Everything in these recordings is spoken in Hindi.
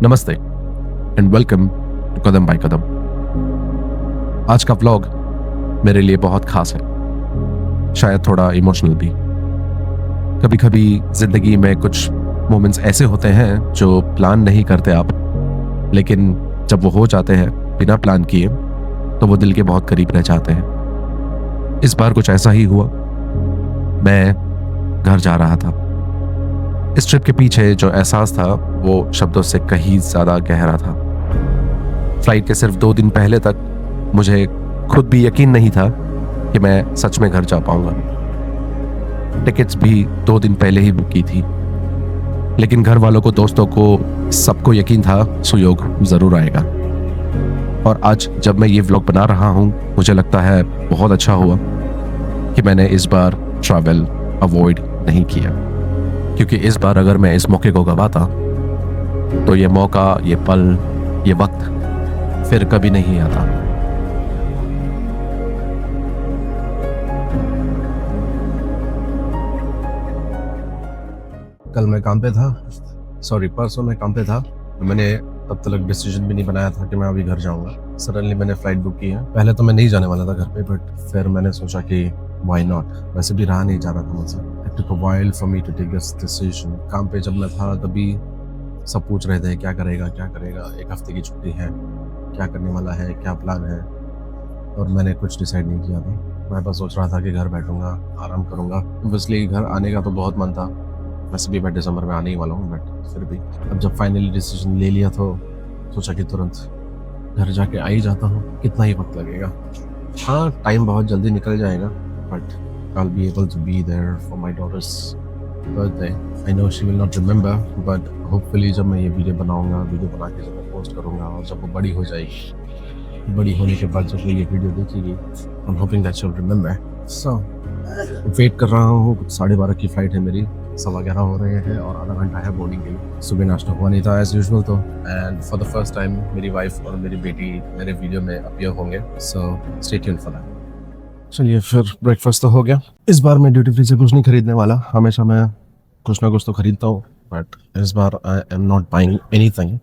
नमस्ते and welcome to Kadam by Kadam. आज का व्लॉग मेरे लिए बहुत खास है, शायद थोड़ा इमोशनल भी। कभी कभी जिंदगी में कुछ मोमेंट्स ऐसे होते हैं जो प्लान नहीं करते आप, लेकिन जब वो हो जाते हैं बिना प्लान किए तो वो दिल के बहुत करीब रह जाते हैं। इस बार कुछ ऐसा ही हुआ। मैं घर जा रहा था। इस ट्रिप के पीछे जो एहसास था वो शब्दों से कहीं ज्यादा गहरा था। फ्लाइट के सिर्फ 2 दिन पहले तक मुझे खुद भी यकीन नहीं था कि मैं सच में घर जा पाऊंगा। टिकट्स भी 2 दिन पहले ही बुक की थी, लेकिन घर वालों को, दोस्तों को, सबको यकीन था सुयोग जरूर आएगा। और आज जब मैं ये व्लॉग बना रहा हूँ, मुझे लगता है बहुत अच्छा हुआ कि मैंने इस बार ट्रैवल अवॉइड नहीं किया, क्योंकि इस बार अगर मैं इस मौके को गवाता तो ये मौका, ये पल, ये वक्त फिर कभी नहीं आता। कल मैं काम पे था, परसों मैं काम पे था। मैंने तब तक डिसीजन भी नहीं बनाया था कि मैं अभी घर जाऊंगा। सडनली मैंने फ्लाइट बुक की है। पहले तो मैं नहीं जाने वाला था घर पे, बट फिर मैंने सोचा कि व्हाई नॉट। वैसे भी रहा नहीं जा रहा था मुझसे। It took a while for me to take this decision. काम पे जब मैं था तभी सब पूछ रहे थे क्या करेगा, 1 हफ्ते की छुट्टी है, क्या करने वाला है, क्या प्लान है। और मैंने कुछ डिसाइड नहीं किया था। मैं बस सोच रहा था कि घर बैठूंगा, आराम करूंगा। ऑब्वियसली घर आने का तो बहुत मन था। वैसे भी मैं दिसंबर में आने ही वाला हूँ, बट फिर भी अब जब फाइनली डिसीजन ले लिया तो सोचा कि तुरंत घर जाके आ ही जाता हूँ। कितना ही वक्त लगेगा। हाँ, टाइम बहुत जल्दी निकल जाएगा, but I'll be able to be there for my daughter's birthday. I know she will not remember, but hopefully जब मैं ये वीडियो बनाऊंगा, वीडियो बना के जब मैं पोस्ट करूंगा और जब वो बड़ी हो जाएगी, बड़ी होने के बाद जब वो ये वीडियो देखेगी, I'm hoping that she'll remember. So wait कर रहा हूँ। 12:30 की फ्लाइट है मेरी, 11:15 हो रहे हैं और आधा घंटा है बोर्डिंग के लिए। सुबह नाश्ता हुआ नहीं था एज यूजुअल तो, and for the first time मेरी वाइफ और मेरी बेटी मेरे वीडियो में अपीयर होंगे। So stay tuned for that. चलिए, फिर ब्रेकफास्ट तो हो गया। इस बार मैं ड्यूटी फ्री से कुछ नहीं खरीदने वाला। हमेशा मैं कुछ ना कुछ तो खरीदता हूँ, बट इस बार I am not buying anything.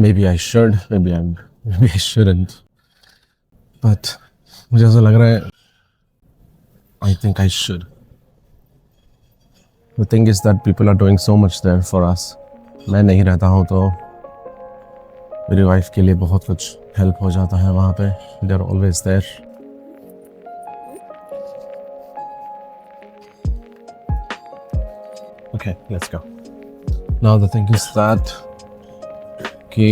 Maybe I should, maybe I shouldn't, but मुझे ऐसा लग रहा है I think I should. The thing is that people are doing so much there for us. मैं नहीं रहता हूँ तो मेरी वाइफ के लिए बहुत कुछ हेल्प हो जाता है वहाँ पे। They are always there. Okay, let's go. Now the thing is that कि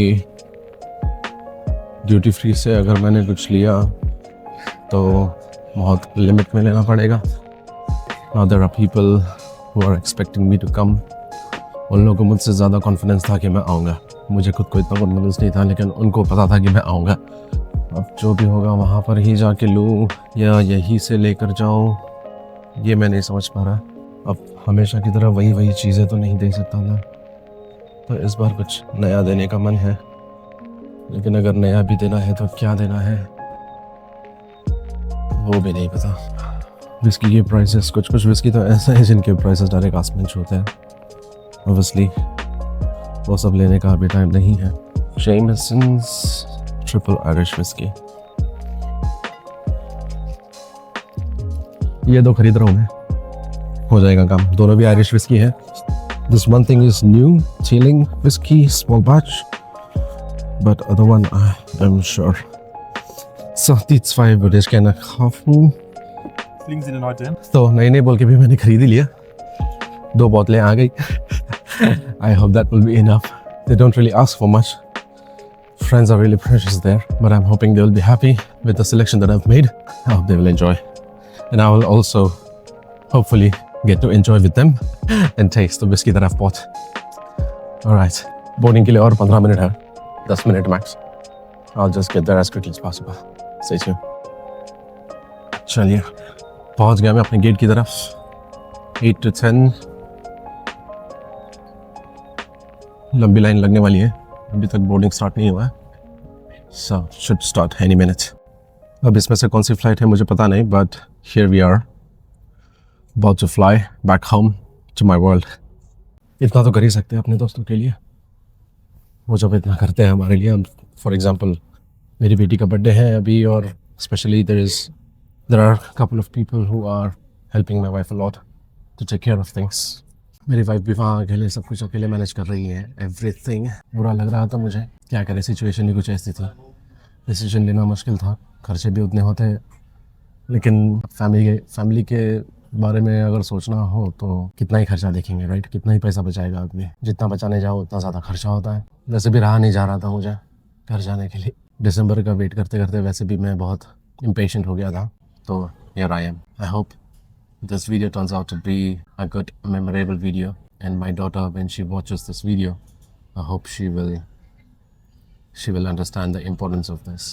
ड्यूटी फ्री से अगर मैंने कुछ लिया तो बहुत लिमिट में लेना पड़ेगा। Now there are people who are expecting me to come. उन लोगों को मुझसे ज़्यादा कॉन्फिडेंस था कि मैं आऊँगा। मुझे खुद को इतना कॉन्फिडेंस नहीं था, लेकिन उनको पता था कि मैं आऊँगा। अब जो भी होगा वहाँ पर ही जाके लूँ या यहीं से लेकर जाऊँ, ये मैं नहीं समझ पा रहा। अब हमेशा की तरह वही चीज़ें तो नहीं दे सकता ना, तो इस बार कुछ नया देने का मन है। लेकिन अगर नया भी देना है तो क्या देना है वो भी नहीं पता। विस्की के प्राइसेस, कुछ विस्की तो ऐसा है जिनके प्राइसेस डायरेक्ट आसमान छूते हैं। ऑब्वियसली वो सब लेने का अभी टाइम नहीं है। जेमसन्स ट्रिपल आयरिश विस्की, ये 2 खरीद रहा हूँ मैं, हो जाएगा काम। दोनों भी आयरिश विस्की है। This one thing is new, chilling whiskey, small batch, but other one I'm sure. So die 2 würde ich gerne kaufen. Fliegen Sie denn heute hin? तो नई बोल के भी मैंने खरीद ही लिया। 2 बोतलें आ गई। I hope that will be enough. They don't really ask for much. Friends are really precious there, but I'm hoping they will be happy with the selection that I've made. I hope they will enjoy, and I will also hopefully get to enjoy with them and taste the whiskey that I've bought. All right, boarding के लिए और 15 मिनट है, 10 minute max. I'll just get there as quickly as possible. Stay tuned. चलिए, पहुंच गया मैं अपने गेट की तरफ। 8 to 10 लंबी लाइन लगने वाली है। अभी तक बोर्डिंग स्टार्ट नहीं हुआ है, so should start any minute. अब इसमें से कौन सी फ्लाइट है मुझे पता नहीं, but here we are, about to fly back home to my world. इतना तो कर ही सकते हैं अपने दोस्तों के लिए, वो जब इतना करते हैं हमारे लिए। फॉर एग्जांपल मेरी बेटी का बर्थडे है अभी, और specially there are couple of people who are helping my wife a lot to take care of things. मेरी वाइफ भी वहाँ अकेले सब कुछ अकेले मैनेज कर रही है, एवरीथिंग। बुरा लग रहा था मुझे, क्या करें, सिचुएशन ही कुछ ऐसी थी, डिसीजन लेना मुश्किल था, खर्चे भी उतने होते हैं। लेकिन फैमिली के बारे में अगर सोचना हो तो कितना ही खर्चा देखेंगे, राइट? कितना ही पैसा बचाएगा आदमी, जितना बचाने जाओ उतना ज़्यादा खर्चा होता है। वैसे भी रहा नहीं जा रहा था मुझे घर जाने के लिए, दिसंबर का वेट करते करते वैसे भी मैं बहुत इम्पेशेंट हो गया था। तो here I am. I hope this video turns out to be a good memorable video, and my daughter, when she watches this video, I hope she will understand the importance of this.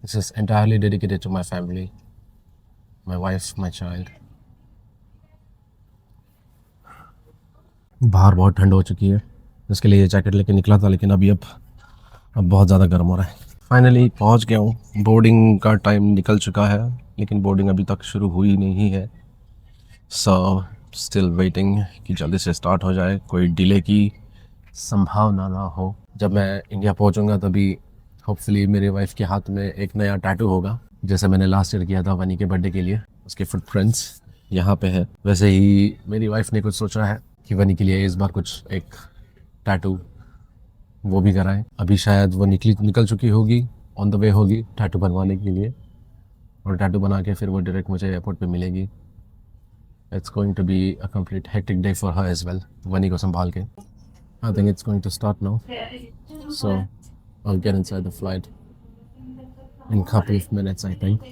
This is entirely dedicated to my family, my wife, my child. बाहर बहुत ठंड हो चुकी है, इसके लिए जैकेट लेके निकला था, लेकिन अब बहुत ज़्यादा गर्म हो रहा है। फाइनली पहुंच गया हूँ, बोर्डिंग का टाइम निकल चुका है, लेकिन बोर्डिंग अभी तक शुरू हुई नहीं है। सो स्टिल वेटिंग कि जल्दी से स्टार्ट हो जाए, कोई डिले की संभावना ना हो। जब मैं इंडिया पहुंचूंगा तभी होपफुली मेरे वाइफ के हाथ में एक नया टैटू होगा, जैसे मैंने लास्ट ईयर किया था वनी के बर्थडे के लिए। उसके फुटप्रिंट्स यहाँ पे है। वैसे ही मेरी वाइफ ने कुछ सोचा है कि वनी के लिए इस बार कुछ एक टैटू वो भी कराएं। अभी शायद वो निकल चुकी होगी, ऑन द वे होगी टैटू बनवाने के लिए, और टैटू बना के फिर वो डायरेक्ट मुझे एयरपोर्ट पे मिलेगी। It's going to be a complete hectic day for her as well, Vani को संभाल के। I think it's going to start now, so I will get inside the flight in couple of minutes, I think,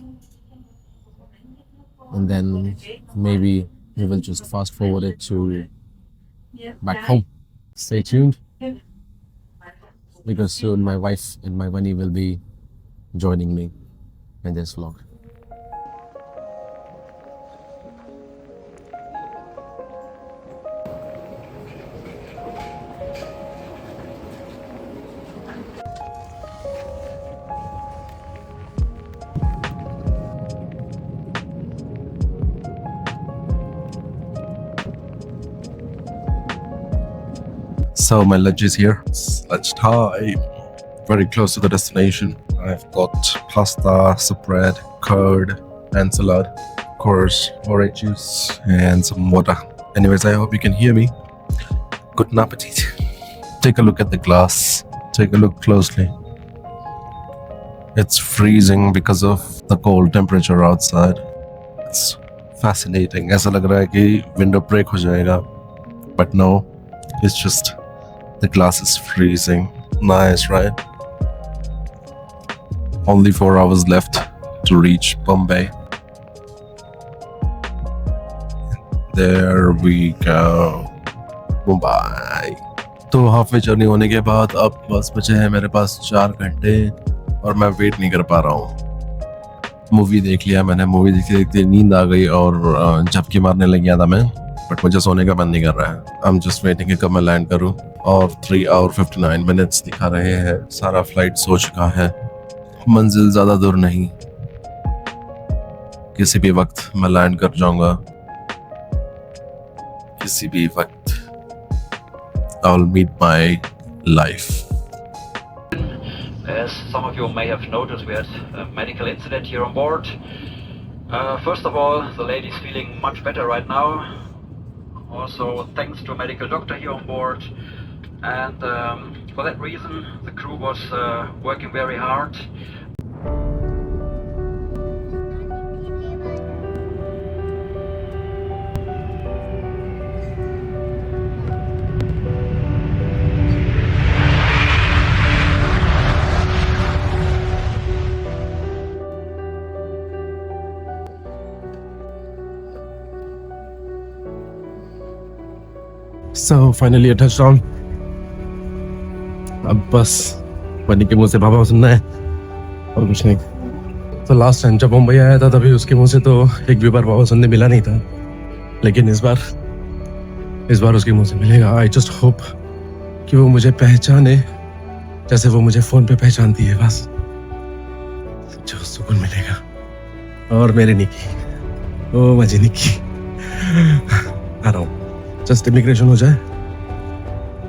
and then maybe we will just fast forward it to back home. Stay tuned, because soon my wife and my Vani will be joining me in this vlog. So my lunch is here. It's lunchtime. Very close to the destination. I've got pasta, some bread, curd, and salad. Of course, orange juice and some water. Anyways, I hope you can hear me. Good appetit. Take a look at the glass. Take a look closely. It's freezing because of the cold temperature outside. It's fascinating. ऐसा लग रहा है कि window break हो जाएगा. But no, it's just the glass is freezing. Nice, right? Only 4 hours left to reach Bombay. There we go. Mumbai. तो हाफवे जर्नी होने के बाद अब बस बचे हैं मेरे पास 4 घंटे, और मैं वेट नहीं कर पा रहा हूँ। मूवी देख लिया मैंने, मूवी देखते देखते नींद आ गई और झपकी मारने लग गया था मैं, बट मुझे सोने का मन नहीं कर रहा है। आई एम जस्ट वेटिंग कि कब मैं लैंड करूँ, और 3 hours 59 minutes दिखा रहे हैं। सारा फ्लाइट सो चुका है, मंजिल ज़्यादा दूर नहीं, किसी भी वक्त मैं लैंड कर जाऊंगा, किसी भी वक्त। I will meet my life. As some of you may have noticed, we had a medical incident here on board. First of all, the lady's feeling much better right now. Also, thanks to a medical doctor here on board. And for that reason, the crew was working very hard. So finally a touchdown. अब बस बनी के मुंह से बाबा सुनना है और कुछ नहीं। तो लास्ट टाइम जब मुंबई आया था तभी उसके मुंह से तो एक भी बार बाबा सुनने मिला नहीं था, लेकिन इस बार उसके मुंह से मिलेगा। आई जस्ट होप कि वो मुझे पहचाने जैसे वो मुझे फोन पे पहचानती है, बस जो सुकून मिलेगा। और मेरी निकी, ओ मजी निकी, आ रहा हूँ, जस्ट इमिग्रेशन हो जाए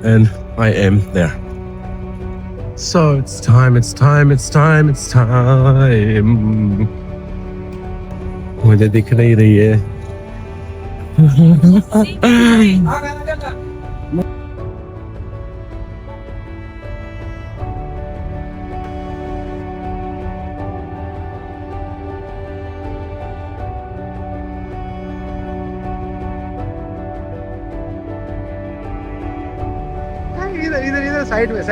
and I am there. So it's time. मुझे दिख नहीं रही है. इधर साइड में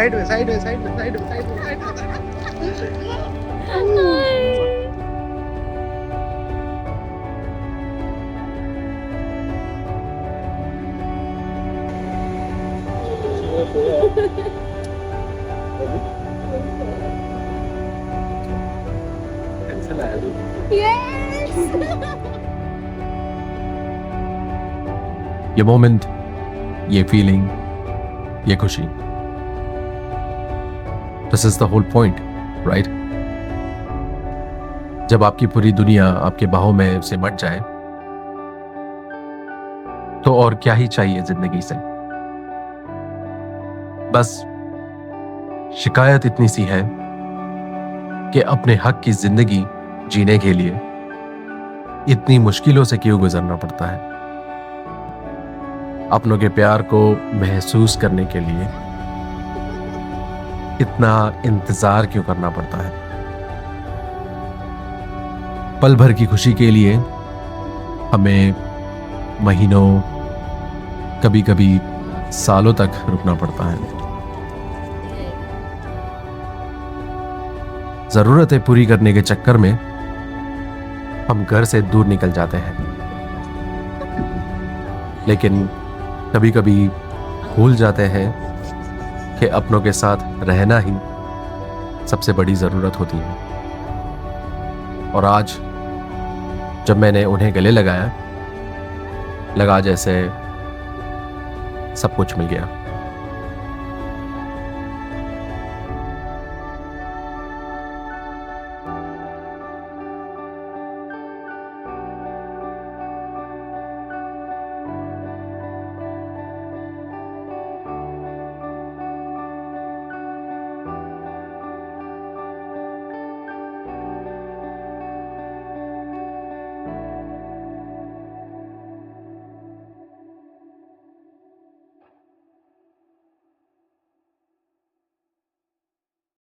ये मोमेंट, ये फीलिंग, ये खुशी, this is the whole point, right? जब आपकी पूरी दुनिया आपके बाहों में सिमट जाए तो और क्या ही चाहिए जिंदगी से. बस शिकायत इतनी सी है कि अपने हक की जिंदगी जीने के लिए इतनी मुश्किलों से क्यों गुजरना पड़ता है. अपनों के प्यार को महसूस करने के लिए इतना इंतजार क्यों करना पड़ता है. पल भर की खुशी के लिए हमें महीनों, कभी कभी सालों तक रुकना पड़ता है. जरूरतें पूरी करने के चक्कर में हम घर से दूर निकल जाते हैं, लेकिन कभी कभी भूल जाते हैं कि अपनों के साथ रहना ही सबसे बड़ी जरूरत होती है. और आज जब मैंने उन्हें गले लगाया, लगा जैसे सब कुछ मिल गया.